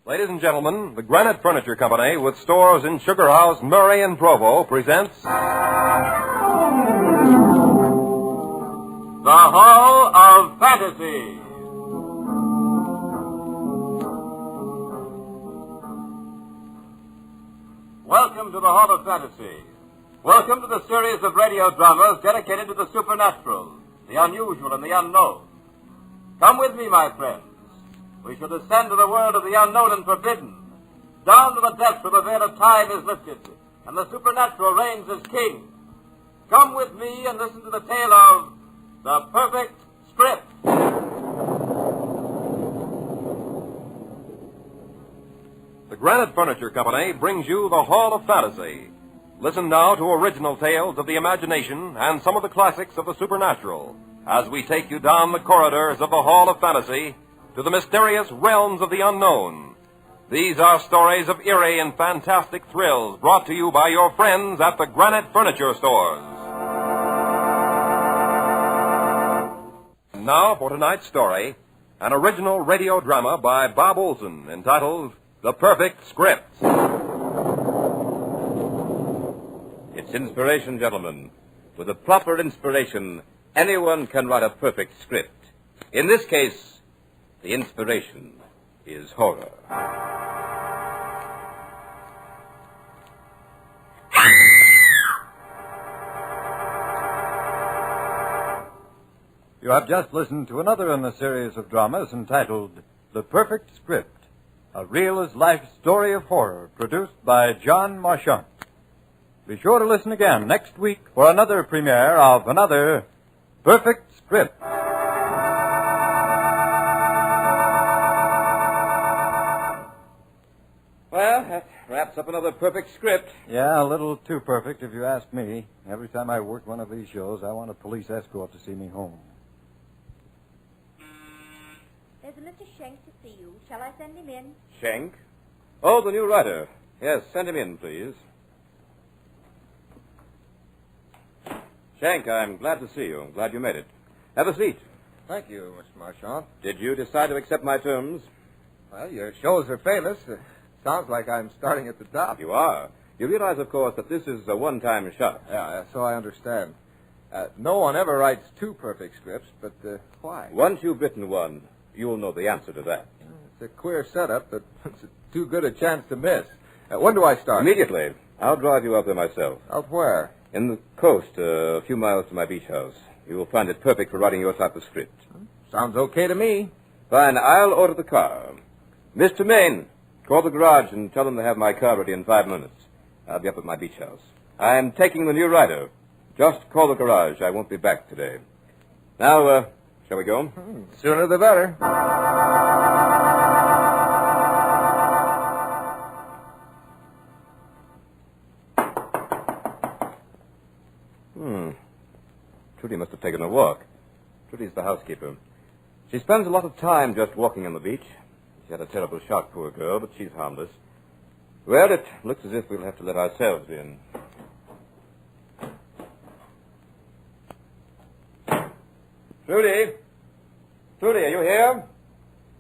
Ladies and gentlemen, the Granite Furniture Company, with stores in Sugar House, Murray, and Provo, presents... The Hall of Fantasy. Welcome to the Hall of Fantasy. Welcome to the series of radio dramas dedicated to the supernatural, the unusual, and the unknown. Come with me, my friends. We shall descend to the world of the unknown and forbidden. Down to the depths where the veil of time is lifted, and the supernatural reigns as king. Come with me and listen to the tale of The Perfect Script. The Granite Furniture Company brings you the Hall of Fantasy. Listen now to original tales of the imagination and some of the classics of the supernatural as we take you down the corridors of the Hall of Fantasy to the mysterious realms of the unknown. These are stories of eerie and fantastic thrills brought to you by your friends at the Granite Furniture Stores. And now for tonight's story, an original radio drama by Bob Olson entitled The Perfect Script. It's inspiration, gentlemen. With a proper inspiration, anyone can write a perfect script. In this case, the inspiration is horror. You have just listened to another in the series of dramas entitled The Perfect Script, a real-as-life story of horror produced by John Marchant. Be sure to listen again next week for another premiere of another Perfect Script. Well, that wraps up another perfect script. Yeah, a little too perfect if you ask me. Every time I work one of these shows, I want a police escort to see me home. There's a Mr. Schenk to see you. Shall I send him in? Schenk? Oh, the new writer. Yes, send him in, please. Schenk, I'm glad to see you. I'm glad you made it. Have a seat. Thank you, Mr. Marchant. Did you decide to accept my terms? Well, your shows are famous. Sounds like I'm starting at the top. You are. You realize, of course, that this is a one-time shot. Yeah, so I understand. No one ever writes two perfect scripts, but why? Once you've written one, you'll know the answer to that. It's a queer setup, but it's too good a chance to miss. When do I start? Immediately. I'll drive you up there myself. Out where? In the coast, a few miles to my beach house. You will find it perfect for writing your type of script. Sounds okay to me. Fine, I'll order the car. Mr. Maine, call the garage and tell them to have my car ready in 5 minutes. I'll be up at my beach house. I'm taking the new writer. Just call the garage. I won't be back today. Now, shall we go? Sooner the better. Trudy must have taken a walk. Trudy's the housekeeper. She spends a lot of time just walking on the beach. She had a terrible shock, poor girl, but she's harmless. Well, it looks as if we'll have to let ourselves in. Trudy? Trudy, are you here?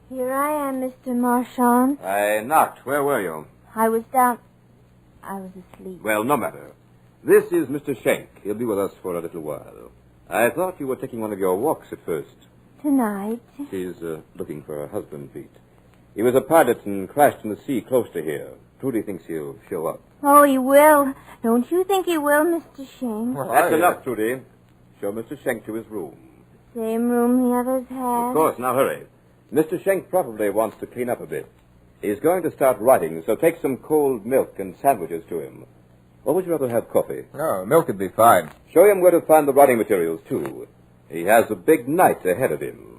Here I am, Mr. Marchant. I knocked. Where were you? I was asleep. Well, no matter. This is Mr. Schenk. He'll be with us for a little while. I thought you were taking one of your walks at first. Tonight? She's looking for her husband, Pete. He was a pilot and crashed in the sea close to here. Trudy thinks he'll show up. Oh, he will. Don't you think he will, Mr. Schenk? Well, That's enough, Trudy. Show Mr. Schenk to his room. Same room he others had. Of course, now hurry. Mr. Schenk probably wants to clean up a bit. He's going to start writing, so take some cold milk and sandwiches to him. Or would you rather have coffee? No, milk would be fine. Show him where to find the writing materials, too. He has a big night ahead of him.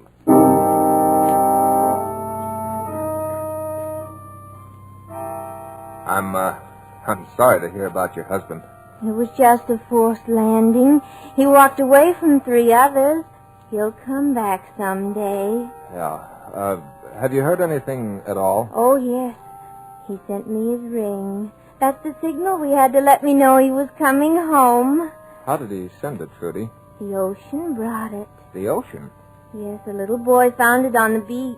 I'm sorry to hear about your husband. It was just a forced landing. He walked away from 3 others. He'll come back someday. Yeah. Have you heard anything at all? Oh, yes. He sent me his ring. That's the signal we had to let me know he was coming home. How did he send it, Trudy? The ocean brought it. The ocean? Yes, a little boy found it on the beach.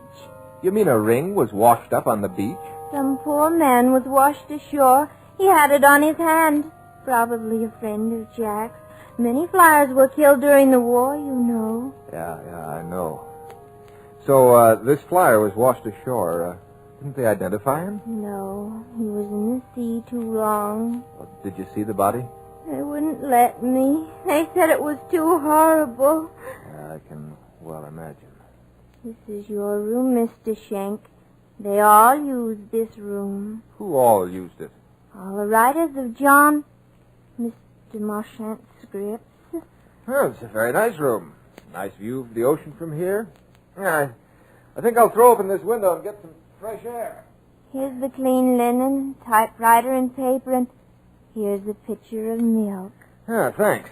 You mean a ring was washed up on the beach? Some poor man was washed ashore. He had it on his hand. Probably a friend of Jack's. Many flyers were killed during the war, you know. Yeah, I know. So, this flyer was washed ashore. Didn't they identify him? No, he was in the sea too long. Well, did you see the body? They wouldn't let me. They said it was too horrible. Yeah, I can well imagine. This is your room, Mr. Schenk. They all use this room. Who all used it? All the writers of Mr. Marchant's scripts. Oh, it's a very nice room. Nice view of the ocean from here. Yeah, I think I'll throw open this window and get some fresh air. Here's the clean linen, typewriter and paper, and here's a pitcher of milk. Ah, thanks.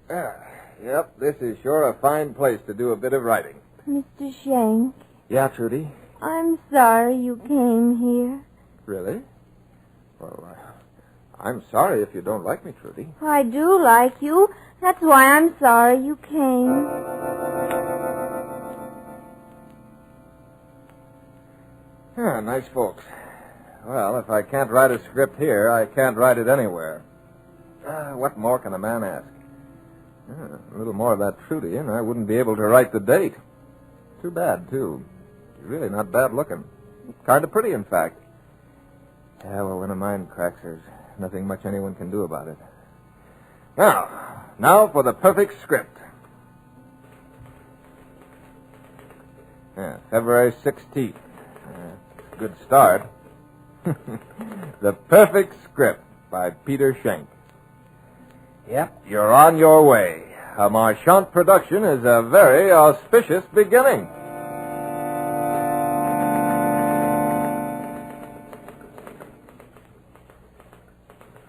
Yep, this is sure a fine place to do a bit of writing. Mr. Schenk, Yeah, Trudy? I'm sorry you came here. Really? Well, I'm sorry if you don't like me, Trudy. I do like you. That's why I'm sorry you came. Yeah, nice folks. Well, if I can't write a script here, I can't write it anywhere. What more can a man ask? A little more of that Trudy, and I wouldn't be able to write the date. Too bad, too. She's really not bad looking. Kind of pretty, in fact. Yeah, well, when a mind cracks, there's nothing much anyone can do about it. Now for the perfect script. Yeah, February 16th. Good start. The Perfect Script by Peter Schenk. Yep, you're on your way. A Marchant production is a very auspicious beginning.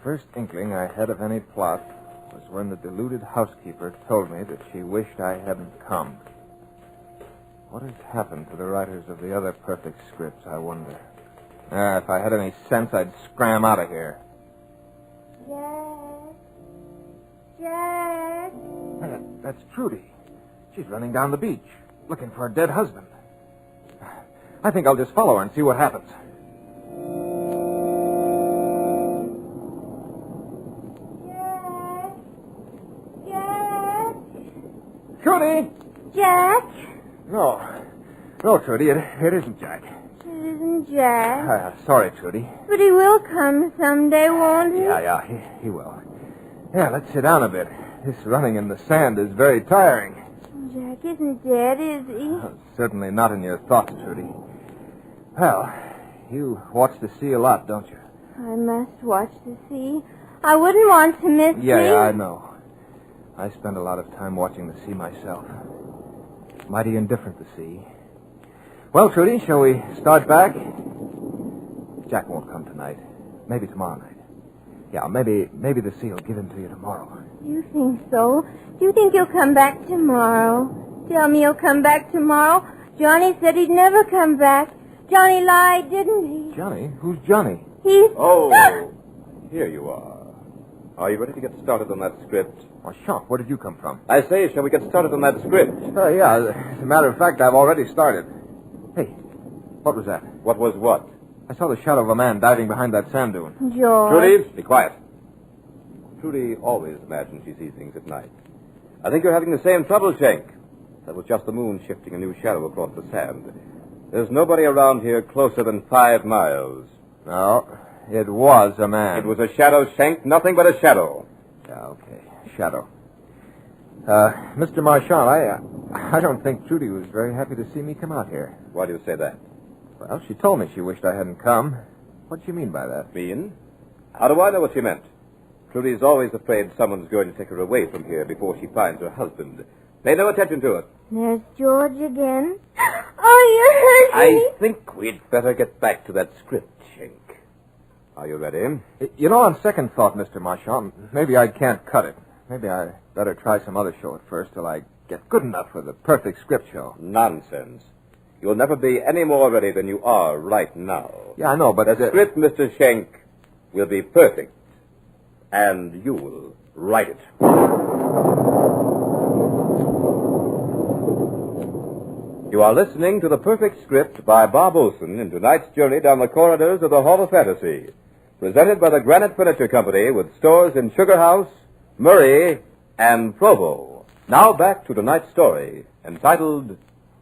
First inkling I had of any plot was when the deluded housekeeper told me that she wished I hadn't come. What has happened to the writers of the other perfect scripts, I wonder? If I had any sense, I'd scram out of here. Jack! That's Trudy. She's running down the beach, looking for her dead husband. I think I'll just follow her and see what happens. Jack! Trudy! Jack! No, Trudy, it isn't Jack. It isn't Jack. Sorry, Trudy. But he will come someday, won't he? Yeah, he will. Yeah, let's sit down a bit. This running in the sand is very tiring. Jack isn't dead, is he? Certainly not in your thoughts, Trudy. Well, you watch the sea a lot, don't you? I must watch the sea. I wouldn't want to miss it. Yeah, I know. I spend a lot of time watching the sea myself. Mighty indifferent, the sea. Well, Trudy, shall we start back? Jack won't come tonight. Maybe tomorrow night. Yeah, maybe the sea will give him to you tomorrow. You think so? Do you think he'll come back tomorrow? Tell me he'll come back tomorrow. Johnny said he'd never come back. Johnny lied, didn't he? Johnny? Who's Johnny? He's... Oh, here you are. Are you ready to get started on that script? Oh, Sean, where did you come from? I say, shall we get started on that script? Yeah, as a matter of fact, I've already started. Hey, what was that? What was what? I saw the shadow of a man diving behind that sand dune. George. Trudy, be quiet. Trudy always imagines she sees things at night. I think you're having the same trouble, Schenk. That was just the moon shifting a new shadow across the sand. There's nobody around here closer than 5 miles. No, it was a man. It was a shadow, Schenk, nothing but a shadow. Yeah, okay, shadow. Mr. Marchant, I don't think Trudy was very happy to see me come out here. Why do you say that? Well, she told me she wished I hadn't come. What do you mean by that? Mean? How do I know what she meant? Trudy's always afraid someone's going to take her away from here before she finds her husband. Pay no attention to it. There's George again. Oh, you hurt me. I think we'd better get back to that script, Schenk. Are you ready? You know, on second thought, Mr. Marchant, maybe I can't cut it. Maybe I better try some other show at first till I get good enough for the perfect script show. Nonsense. You'll never be any more ready than you are right now. Yeah, I know, but... The script, Mr. Schenk, will be perfect. And you'll write it. You are listening to The Perfect Script by Bob Olson in tonight's journey down the corridors of the Hall of Fantasy, presented by the Granite Furniture Company with stores in Sugar House, Murray, and Provo. Now back to tonight's story, entitled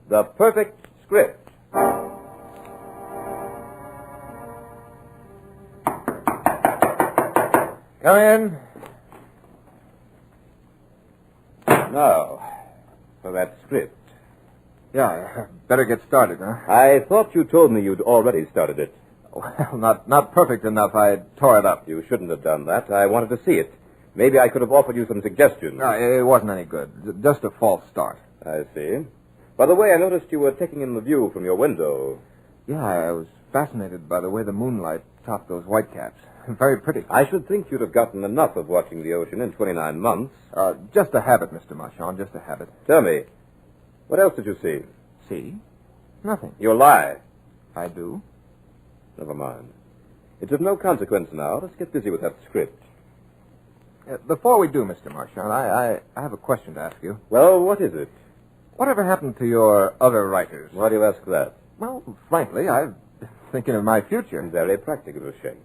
The Perfect Script. Come in. Now, for that script. Yeah, better get started, huh? I thought you told me you'd already started it. Well, not perfect enough. I tore it up. You shouldn't have done that. I wanted to see it. Maybe I could have offered you some suggestions. No, it wasn't any good. Just a false start. I see. By the way, I noticed you were taking in the view from your window. Yeah, I was fascinated by the way the moonlight topped those whitecaps. Very pretty. I should think you'd have gotten enough of watching the ocean in 29 months. Just a habit, Mr. Marchand, just a habit. Tell me, what else did you see? See? Nothing. You lie. I do. Never mind. It's of no consequence now. Let's get busy with that script. Before we do, Mr. Marchand, I have a question to ask you. Well, what is it? Whatever happened to your other writers? Why do you ask that? Well, frankly, I'm thinking of my future. Very practical, Shank.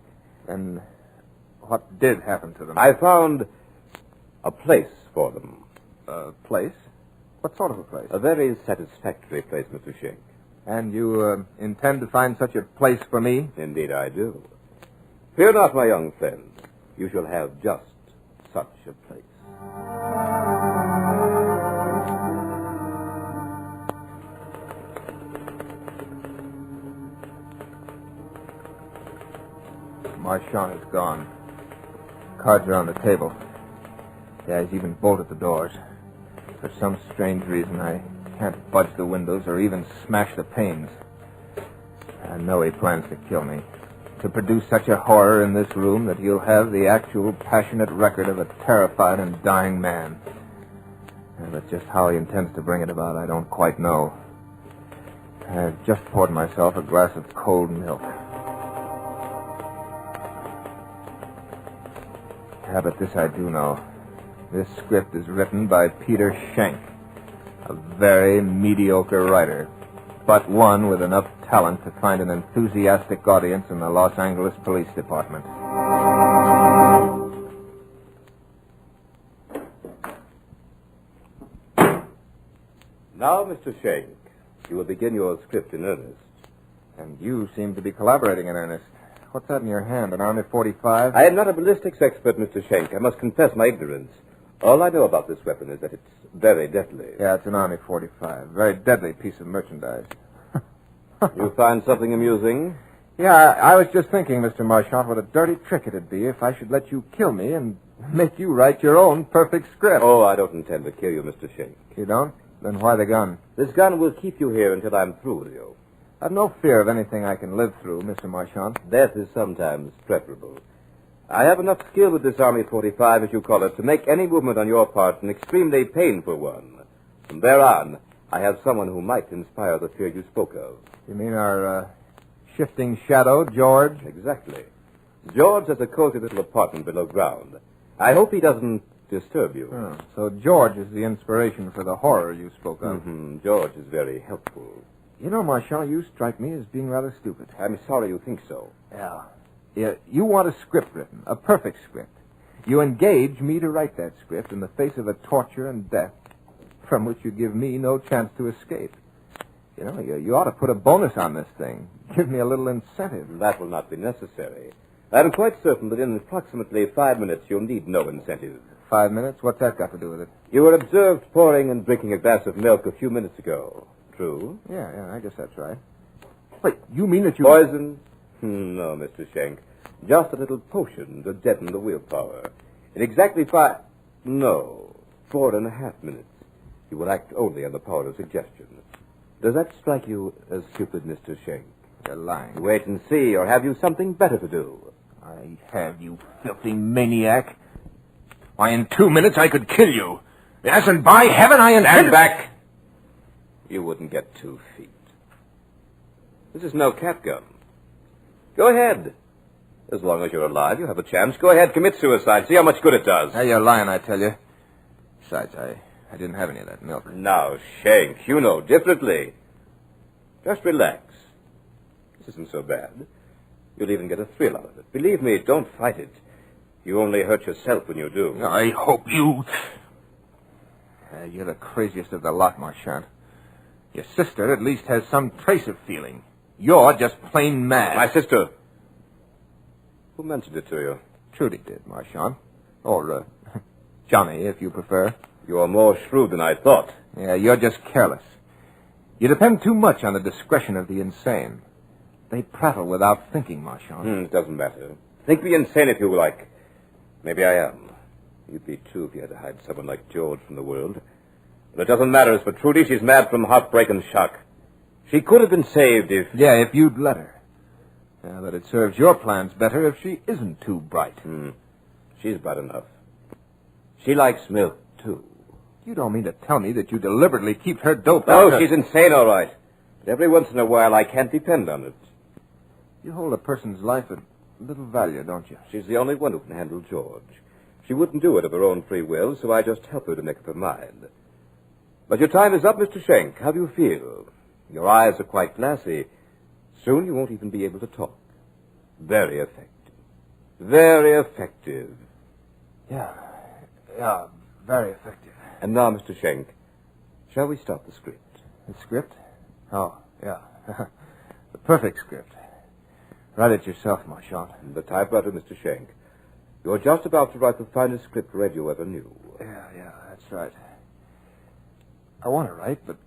And what did happen to them? I found a place for them. A place? What sort of a place? A very satisfactory place, Mr. Shank. And you intend to find such a place for me? Indeed I do. Fear not, my young friend. You shall have just such a place. Marchand is gone. Cards are on the table. Yeah, he's even bolted the doors. For some strange reason, I can't budge the windows or even smash the panes. I know he plans to kill me. To produce such a horror in this room that he'll have the actual passionate record of a terrified and dying man. But just how he intends to bring it about, I don't quite know. I've just poured myself a glass of cold milk. Yeah, but this I do know. This script is written by Peter Schenck, a very mediocre writer, but one with enough talent to find an enthusiastic audience in the Los Angeles Police Department. Now, Mr. Schenck, you will begin your script in earnest. And you seem to be collaborating in earnest. What's that in your hand, an Army 45? I am not a ballistics expert, Mr. Schenck. I must confess my ignorance. All I know about this weapon is that it's very deadly. Yeah, it's an Army 45. Very deadly piece of merchandise. You find something amusing? Yeah, I was just thinking, Mr. Marchand, what a dirty trick it'd be if I should let you kill me and make you write your own perfect script. Oh, I don't intend to kill you, Mr. Schenck. You don't? Then why the gun? This gun will keep you here until I'm through with you. I've no fear of anything I can live through, Mr. Marchand. Death is sometimes preferable. I have enough skill with this Army 45, as you call it, to make any movement on your part an extremely painful one. From there on, I have someone who might inspire the fear you spoke of. You mean our shifting shadow, George? Exactly. George has a cozy little apartment below ground. I hope he doesn't disturb you. Oh, so George is the inspiration for the horror you spoke of. Mm-hmm. George is very helpful. You know, Marchand, you strike me as being rather stupid. I'm sorry you think so. Yeah, you want a script written, a perfect script. You engage me to write that script in the face of a torture and death from which you give me no chance to escape. You know, you ought to put a bonus on this thing. Give me a little incentive. That will not be necessary. I'm quite certain that in approximately 5 minutes you'll need no incentive. 5 minutes? What's that got to do with it? You were observed pouring and drinking a glass of milk a few minutes ago. True? Yeah, I guess that's right. Wait, you mean that you... Poison? No, Mr. Schenck. Just a little potion to deaden the willpower. In exactly 4.5 minutes, you will act only on the power of suggestion. Does that strike you as stupid, Mr. Schenck? You're lying. Wait and see, or have you something better to do? I have, you filthy maniac. Why, in 2 minutes I could kill you. Yes, and by heaven I intend... Stand back! You wouldn't get 2 feet. This is no cat gun. Go ahead. As long as you're alive, you have a chance. Go ahead, commit suicide. See how much good it does. Hey, you're lying, I tell you. Besides, I didn't have any of that milk. Now, Schenck, you know differently. Just relax. This isn't so bad. You'll even get a thrill out of it. Believe me, don't fight it. You only hurt yourself when you do. I hope you... you're the craziest of the lot, Marchant. Your sister at least has some trace of feeling. You're just plain mad. My sister. Who mentioned it to you? Trudy did, Marchant. Or, Johnny, if you prefer. You're more shrewd than I thought. Yeah, you're just careless. You depend too much on the discretion of the insane. They prattle without thinking, Marchant. It doesn't matter. Think me insane if you like. Maybe I am. You'd be too if you had to hide someone like George from the world. But it doesn't matter. As for Trudy, she's mad from heartbreak and shock. She could have been saved if... Yeah, if you'd let her. Yeah, but it serves your plans better if she isn't too bright. She's bright enough. She likes milk, too. You don't mean to tell me that you deliberately keep her doped No, out? she's insane, all right. But every once in a while, I can't depend on it. You hold a person's life at little value, don't you? She's the only one who can handle George. She wouldn't do it of her own free will, so I just help her to make up her mind. But your time is up, Mr. Schenk. How do you feel? Your eyes are quite glassy. Soon you won't even be able to talk. Very effective. Very effective. Yeah, very effective. And now, Mr. Schenk, shall we start the script? The script? Oh, yeah. The perfect script. Write it yourself, Marchant. The typewriter, Mr. Schenk. You're just about to write the finest script radio ever knew. Yeah, that's right. I want to write, but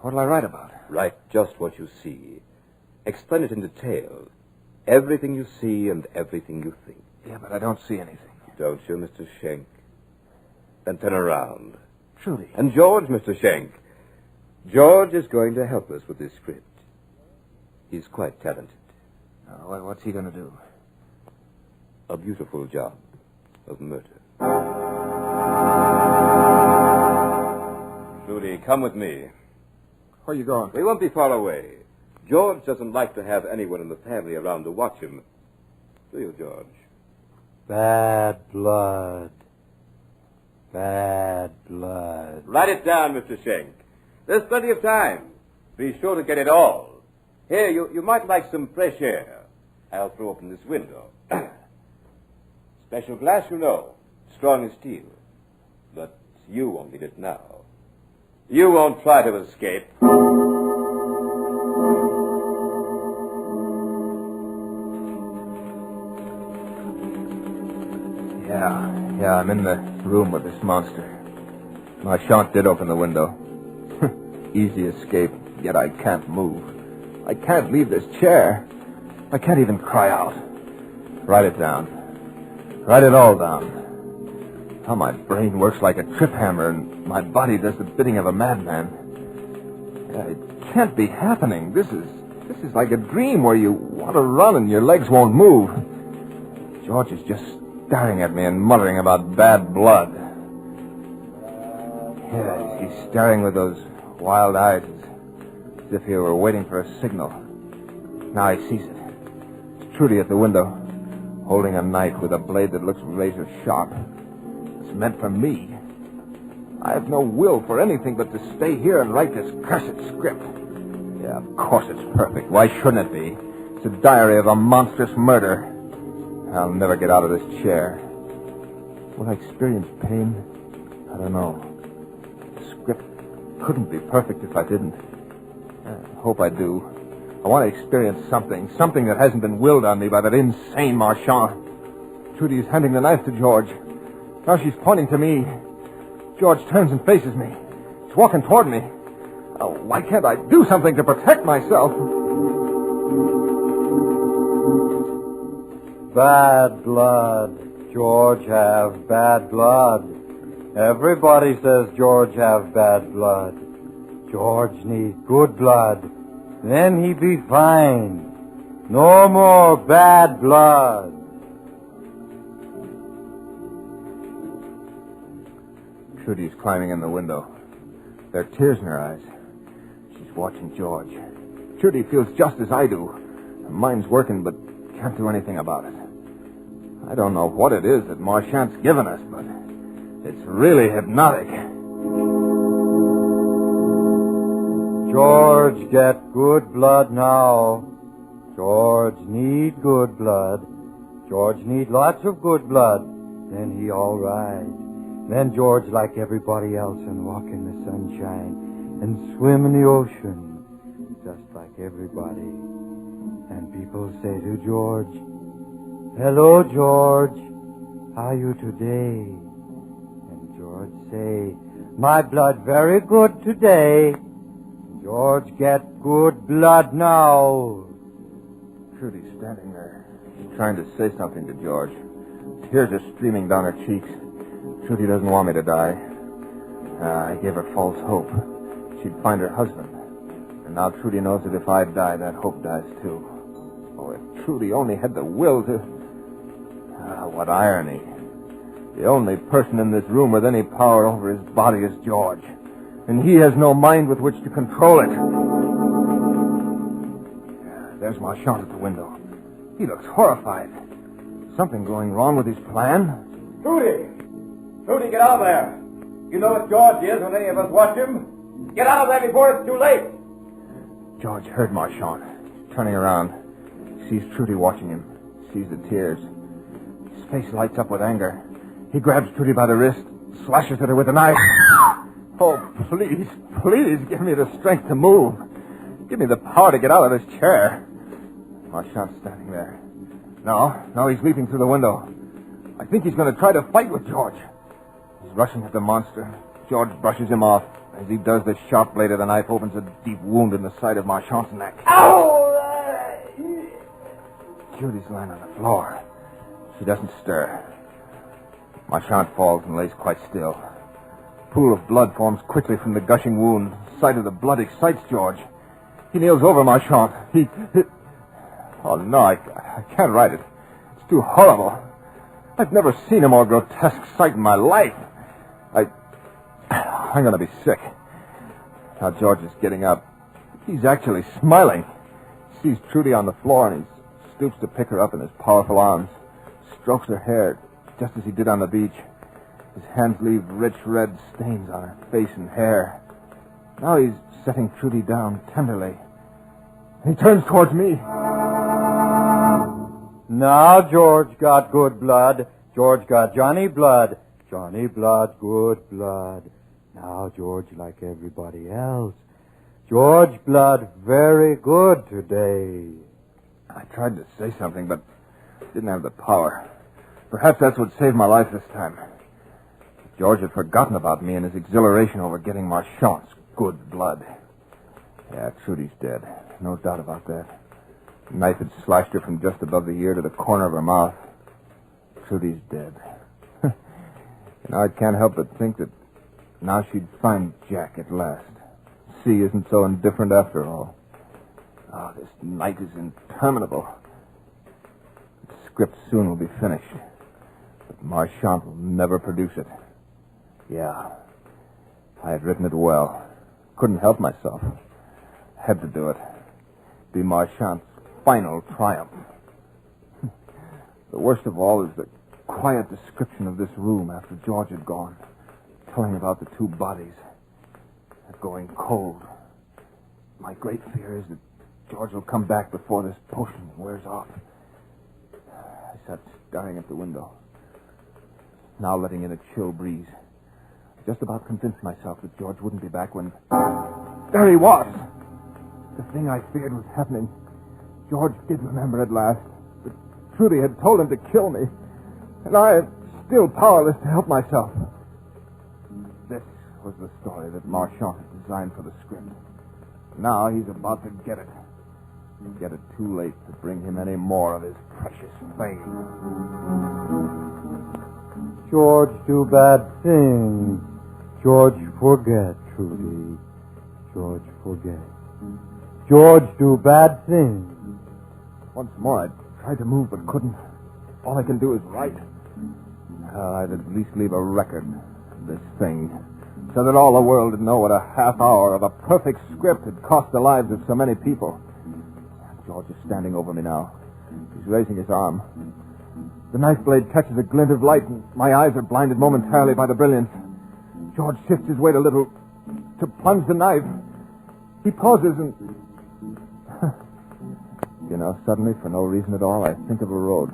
what'll I write about? Write just what you see. Explain it in detail. Everything you see and everything you think. Yeah, but I don't see anything. Don't you, Mr. Schenk? Then turn around. Trudy. And George, Mr. Schenk. George is going to help us with this script. He's quite talented. What's he going to do? A beautiful job of murder. Trudy, come with me. Where are you going? We won't be far away. George doesn't like to have anyone in the family around to watch him. Do you, George? Bad blood. Bad blood. Write it down, Mr. Schenk. There's plenty of time. Be sure to get it all. Here, you might like some fresh air. I'll throw open this window. Special glass, you know. Strong as steel. But you won't need it now. You won't try to escape. Yeah, I'm in the room with this monster. Marchant did open the window. Easy escape, yet I can't move. I can't leave this chair. I can't even cry out. Write it down. Write it all down. How my brain works like a trip hammer and my body does the bidding of a madman. Yeah, it can't be happening. This is like a dream where you want to run and your legs won't move. George is just staring at me and muttering about bad blood. Yeah, he's staring with those wild eyes as if he were waiting for a signal. Now he sees it. It's Trudy at the window, holding a knife with a blade that looks razor sharp. It's meant for me. I have no will for anything but to stay here and write this cursed script. Yeah, of course it's perfect. Why shouldn't it be? It's a diary of a monstrous murder. I'll never get out of this chair. Will I experience pain? I don't know. The script couldn't be perfect if I didn't. I hope I do. I want to experience something that hasn't been willed on me by that insane Marchant. Trudy is handing the knife to George. Now she's pointing to me. George turns and faces me. He's walking toward me. Oh, why can't I do something to protect myself? Bad blood. George have bad blood. Everybody says George have bad blood. George need good blood. Then he be fine. No more bad blood. Trudy's climbing in the window. There are tears in her eyes. She's watching George. Trudy feels just as I do. Her mind's working, but can't do anything about it. I don't know what it is that Marchant's given us, but it's really hypnotic. George get good blood now. George need good blood. George need lots of good blood. Then he all right. Then George like everybody else and walk in the sunshine and swim in the ocean just like everybody. And people say to George, "Hello, George. How you today?" And George say, "My blood very good today." George get good blood now. Trudy's standing there. She's trying to say something to George. Tears are streaming down her cheeks. Trudy doesn't want me to die. I gave her false hope. She'd find her husband. And now Trudy knows that if I die, that hope dies too. Oh, if Trudy only had the will to... what irony. The only person in this room with any power over his body is George. And he has no mind with which to control it. There's Marchand at the window. He looks horrified. Something going wrong with his plan? Trudy! Trudy, get out of there! You know what George is when any of us watch him. Get out of there before it's too late! George heard Marchand. He's turning around. He sees Trudy watching him. Sees the tears. His face lights up with anger. He grabs Trudy by the wrist, slashes at her with a knife. Oh, please, please give me the strength to move. Give me the power to get out of this chair. Marchand's standing there. No, he's leaping through the window. I think he's going to try to fight with George. He's rushing at the monster. George brushes him off. As he does, the sharp blade of the knife opens a deep wound in the side of Marchand's neck. Ow! Judy's lying on the floor. She doesn't stir. Marchand falls and lays quite still. A pool of blood forms quickly from the gushing wound. The sight of the blood excites George. He kneels over Marchand. Oh, no, I can't write it. It's too horrible. I've never seen a more grotesque sight in my life. I'm going to be sick. Now George is getting up. He's actually smiling. He sees Trudy on the floor, and he stoops to pick her up in his powerful arms. Strokes her hair, just as he did on the beach. His hands leave rich red stains on her face and hair. Now he's setting Trudy down tenderly. He turns towards me. Now George got good blood. George got Johnny blood. Johnny blood, good blood. Now George like everybody else. George blood very good today. I tried to say something, but didn't have the power. Perhaps that's what saved my life this time. George had forgotten about me in his exhilaration over getting Marchand's good blood. Yeah, Trudy's dead. No doubt about that. The knife had slashed her from just above the ear to the corner of her mouth. Trudy's dead. I can't help but think that now she'd find Jack at last. Sea isn't so indifferent after all. Oh, this night is interminable. The script soon will be finished. But Marchand will never produce it. Yeah, I had written it well. Couldn't help myself. Had to do it. Be Marchand's final triumph. The worst of all is the quiet description of this room after George had gone, telling about the two bodies. They're going cold. My great fear is that George will come back before this potion wears off. I sat staring at the window, now letting in a chill breeze. Just about convinced myself that George wouldn't be back when... There he was! The thing I feared was happening. George did remember at last. But Trudy had told him to kill me. And I am still powerless to help myself. This was the story that Marchand had designed for the script. Now he's about to get it. Get it too late to bring him any more of his precious fame. George do bad things. George forget, Trudy. George forget. George do bad things. Once more, I tried to move but couldn't. All I can do is write. I'd at least leave a record of this thing, so that all the world would know what a half hour of a perfect script had cost the lives of so many people. George is standing over me now. He's raising his arm. The knife blade catches a glint of light, and my eyes are blinded momentarily by the brilliance. George shifts his weight a little to plunge the knife. He pauses and... You know, suddenly, for no reason at all, I think of a road.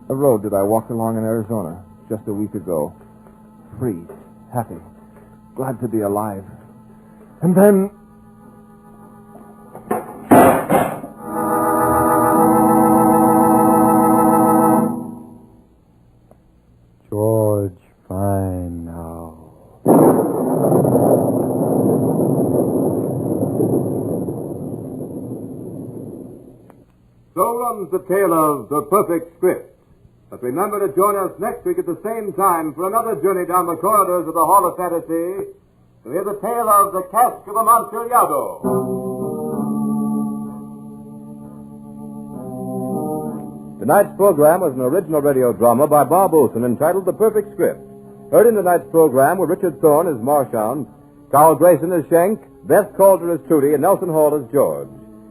A road that I walked along in Arizona just a week ago. Free, happy, glad to be alive. And then... George, fine now. So runs the tale of The Perfect Script. But remember to join us next week at the same time for another journey down the corridors of the Hall of Fantasy to hear the tale of the Cask of Amontillado. Tonight's program was an original radio drama by Bob Olson entitled The Perfect Script. Heard in tonight's program were Richard Thorne as Marchand, Carl Greyson as Schenk, Beth Calder as Trudy, and Nelson Hall as George.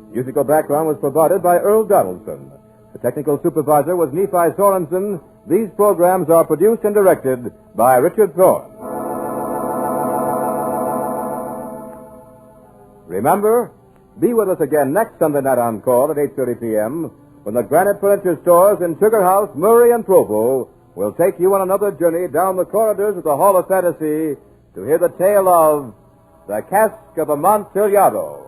Musical background was provided by Earl Donaldson. The technical supervisor was Nephi Sorensen. These programs are produced and directed by Richard Thorne. Remember, be with us again next Sunday night on call at 8:30 p.m. when the Granite Furniture Stores in Sugar House, Murray, and Provo will take you on another journey down the corridors of the Hall of Fantasy to hear the tale of the Cask of Amontillado.